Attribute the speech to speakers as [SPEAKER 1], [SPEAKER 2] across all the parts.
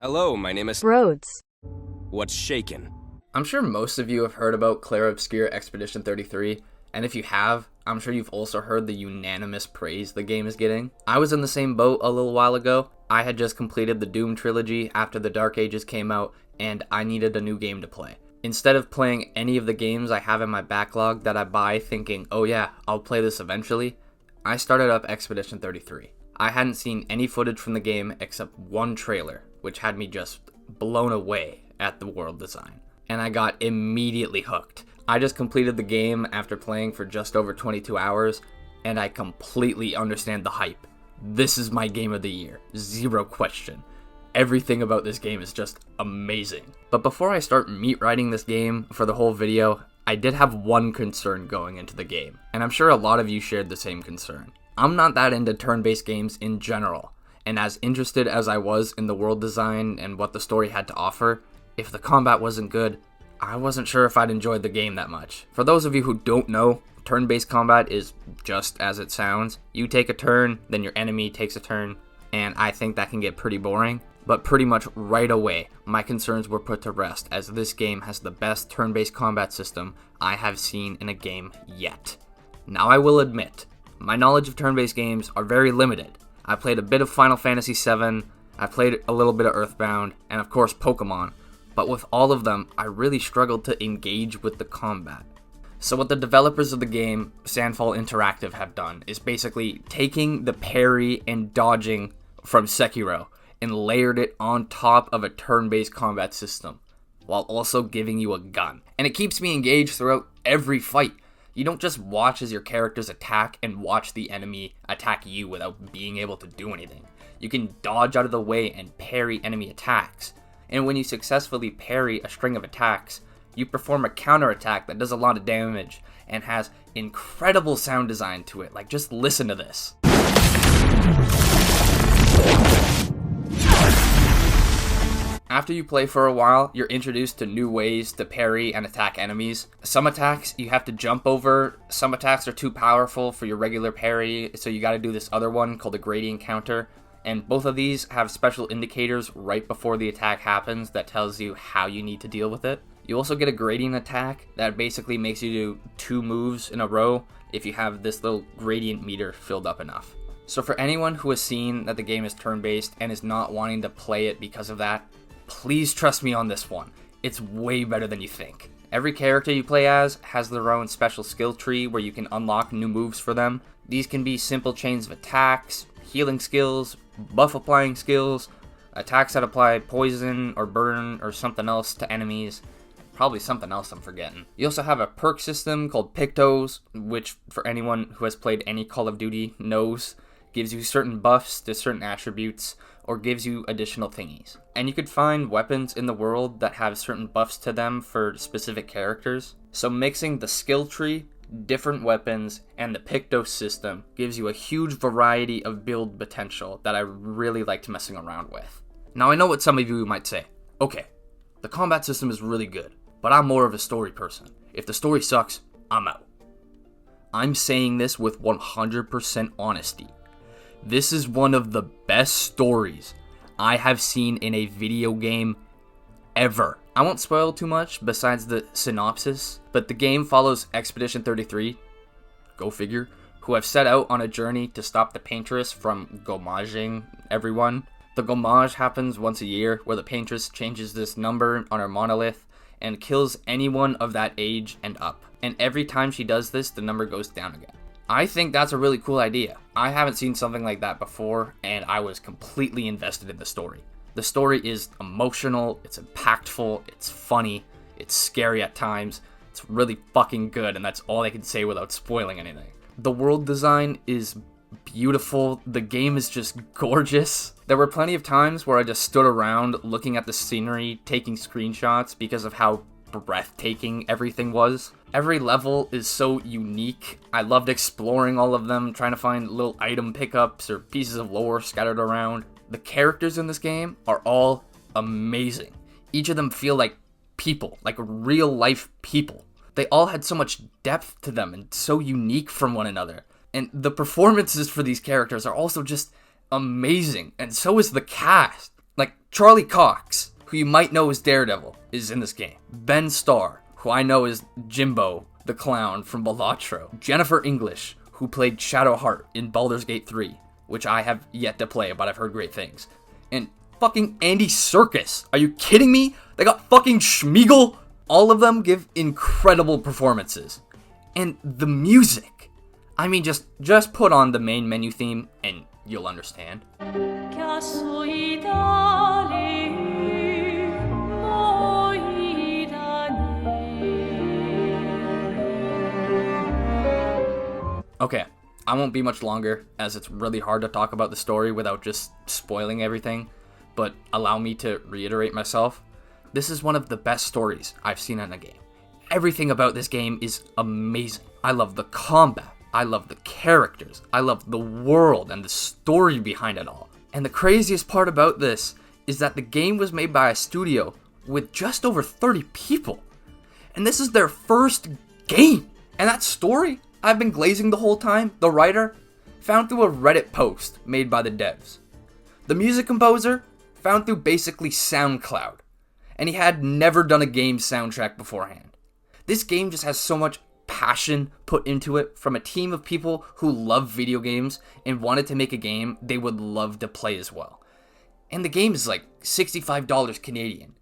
[SPEAKER 1] Hello, my name is
[SPEAKER 2] Rhodes.
[SPEAKER 1] What's shaken?
[SPEAKER 3] I'm sure most of you have heard about Clair Obscur Expedition 33, and if you have, I'm sure you've also heard the unanimous praise the game is getting. I was in the same boat a little while ago. I had just completed the Doom trilogy after the Dark Ages came out, and I needed a new game to play. Instead of playing any of the games I have in my backlog that I buy thinking, oh yeah, I'll play this eventually, I started up Expedition 33. I hadn't seen any footage from the game except one trailer, which had me just blown away at the world design. And I got immediately hooked. I just completed the game after playing for just over 22 hours, and I completely understand the hype. This is my game of the year, zero question. Everything about this game is just amazing. But before I start meat writing this game for the whole video, I did have one concern going into the game, and I'm sure a lot of you shared the same concern. I'm not that into turn-based games in general, and as interested as I was in the world design and what the story had to offer, if the combat wasn't good, I wasn't sure if I'd enjoyed the game that much. For those of you who don't know, turn-based combat is just as it sounds. You take a turn, then your enemy takes a turn, and I think that can get pretty boring. But pretty much right away, my concerns were put to rest, as this game has the best turn-based combat system I have seen in a game yet. Now I will admit, my knowledge of turn-based games are very limited. I played a bit of Final Fantasy VII, I played a little bit of Earthbound, and of course Pokemon, but with all of them, I really struggled to engage with the combat. So what the developers of the game, Sandfall Interactive, have done is basically taking the parry and dodging from Sekiro and layered it on top of a turn-based combat system, while also giving you a gun. And it keeps me engaged throughout every fight. You don't just watch as your characters attack and watch the enemy attack you without being able to do anything. You can dodge out of the way and parry enemy attacks. And when you successfully parry a string of attacks, you perform a counterattack that does a lot of damage and has incredible sound design to it. Like, just listen to this. After you play for a while, you're introduced to new ways to parry and attack enemies. Some attacks you have to jump over, some attacks are too powerful for your regular parry, so you gotta do this other one called the gradient counter. And both of these have special indicators right before the attack happens that tells you how you need to deal with it. You also get a gradient attack that basically makes you do 2 moves in a row if you have this little gradient meter filled up enough. So for anyone who has seen that the game is turn-based and is not wanting to play it because of that, please trust me on this one. It's way better than you think. Every character you play as has their own special skill tree where you can unlock new moves for them. These can be simple chains of attacks, healing skills, buff applying skills, attacks that apply poison or burn or something else to enemies. Probably something else I'm forgetting. You also have a perk system called Pictos, which for anyone who has played any Call of Duty knows, gives you certain buffs to certain attributes, or gives you additional thingies. And you could find weapons in the world that have certain buffs to them for specific characters. So mixing the skill tree, different weapons, and the Pictos system gives you a huge variety of build potential that I really liked messing around with. Now I know what some of you might say. Okay, the combat system is really good, but I'm more of a story person. If the story sucks, I'm out. I'm saying this with 100% honesty. This is one of the best stories I have seen in a video game ever. I won't spoil too much besides the synopsis, but the game follows Expedition 33, go figure, who have set out on a journey to stop the Paintress from gommaging everyone. The gommage happens once a year, where the Paintress changes this number on her monolith and kills anyone of that age and up. And every time she does this, the number goes down again. I think that's a really cool idea. I haven't seen something like that before, and I was completely invested in the story. The story is emotional, it's impactful, it's funny, it's scary at times, it's really fucking good, and that's all I can say without spoiling anything. The world design is beautiful, the game is just gorgeous. There were plenty of times where I just stood around looking at the scenery, taking screenshots because of how breathtaking everything was. Every level is so unique. I loved exploring all of them, trying to find little item pickups or pieces of lore scattered around. The characters in this game are all amazing. Each of them feel like people, like real life people. They all had so much depth to them and so unique from one another. And the performances for these characters are also just amazing, and so is the cast. Like, Charlie Cox, who you might know as Daredevil, is in this game. Ben Starr, who I know as Jimbo the Clown from Balatro. Jennifer English, who played Shadowheart in Baldur's Gate 3, which I have yet to play, but I've heard great things. And fucking Andy Serkis. Are you kidding me? They got fucking Schmeagol. All of them give incredible performances. And the music. I mean, just put on the main menu theme and you'll understand. Okay, I won't be much longer, as it's really hard to talk about the story without just spoiling everything, but allow me to reiterate myself. This is one of the best stories I've seen in a game. Everything about this game is amazing. I love the combat, I love the characters, I love the world and the story behind it all. And the craziest part about this is that the game was made by a studio with just over 30 people. And this is their first game. And that story I've been glazing the whole time, the writer, found through a Reddit post made by the devs. The music composer found through basically SoundCloud, and he had never done a game soundtrack beforehand. This game just has so much passion put into it from a team of people who love video games and wanted to make a game they would love to play as well. And the game is like $65 Canadian,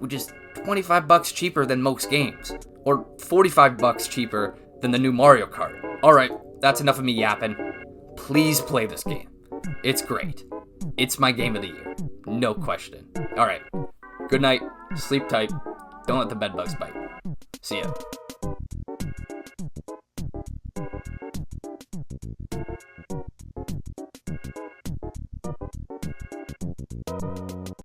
[SPEAKER 3] which is $25 cheaper than most games, or $45 cheaper than the new Mario Kart. Alright, that's enough of me yapping. Please play this game. It's great. It's my game of the year. No question. Alright, good night, sleep tight, don't let the bedbugs bite. See ya.